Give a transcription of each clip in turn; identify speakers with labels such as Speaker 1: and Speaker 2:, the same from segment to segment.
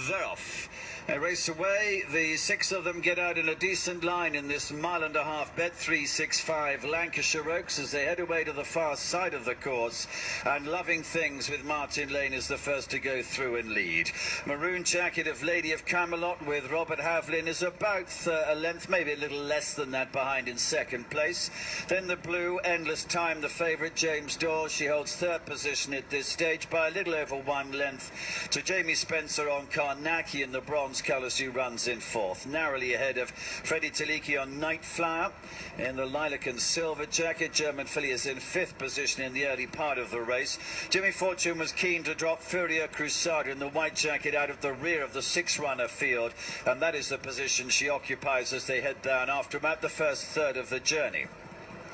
Speaker 1: they're off. They race away. The six of them get out in a decent line in this mile and a half. Bet365 Lancashire Oaks as they head away to the far side of the course. And Loving Things with Martin Lane is the first to go through and lead. Maroon Jacket of Lady of Camelot with Robert Havlin is about a length, maybe a little less than that, behind in second place. Then the blue Endless Time, the favourite James Dawes. She holds third position at this stage by a little over 1 length to Jamie Spencer on Karnacki in the bronze colours, who runs in fourth, narrowly ahead of Freddie Taliki on Night Flower in the lilac and silver jacket. German filly is in fifth position in the early part of the race. Jimmy Fortune was keen to drop Furia Crusader in the white jacket out of the rear of the six-runner field, and that is the position she occupies as they head down after about the first third of the journey.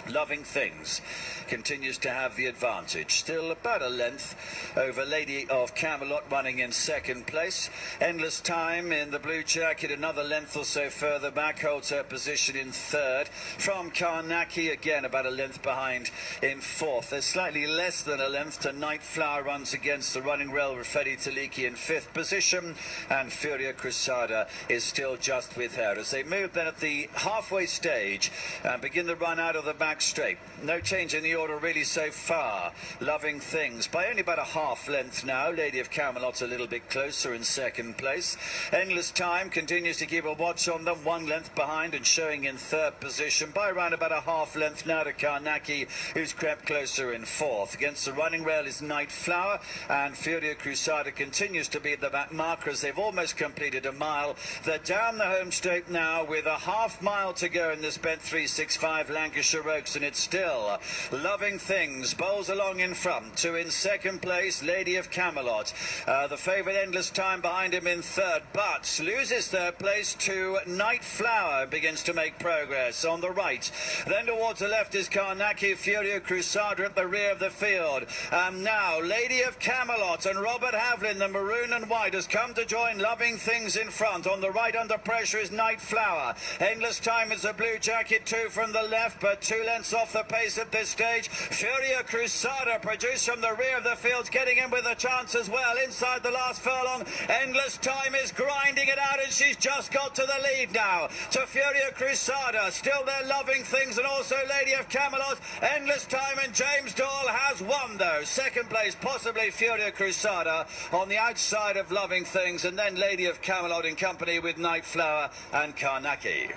Speaker 1: Loving Things continues to have the advantage, still about a length over Lady of Camelot running in second place. Endless Time in the blue jacket another length or so further back, holds her position in third. From Karnacki again about a length behind in fourth. There's slightly less than a length to Night Flower, runs against the running rail with Freddie Taliki in fifth position, and Furia Crusader is still just with her as they move then at the halfway stage and begin the run out of the back straight. No change in the order really so far. Loving Things by only about a half length now. Lady of Camelot a little bit closer in second place. Endless Time continues to keep a watch on them, 1 length behind and showing in third position by around about a half length now to Karnacki, who's crept closer in fourth. Against the running rail is Night Flower, and Furia Crusader continues to be at the back marker as they've almost completed a mile. They're down the home straight now with a half mile to go in this Bet365 Lancashire Oaks, and it's still Loving Things bowls along in front. Two in second place, Lady of Camelot. The favourite Endless Time behind him in third, but loses third place to Night Flower. Begins to make progress on the right. Then towards the left is Karnacki, Furia Crusader at the rear of the field. Now Lady of Camelot and Robert Havlin, the maroon and white, has come to join Loving Things in front. On the right under pressure is Night Flower. Endless Time is a blue jacket, two from the left, but 2 lengths off the pace at this stage. Furia Crusader produced from the rear of the field, getting in with a chance as well inside the last furlong. Endless Time is grinding it out, and she's just got to the lead now to Furia Crusader. Still there Loving Things and also Lady of Camelot. Endless Time and James Dawes has won though. Second place possibly Furia Crusader on the outside of Loving Things, and then Lady of Camelot in company with Night Flower and Karnacki.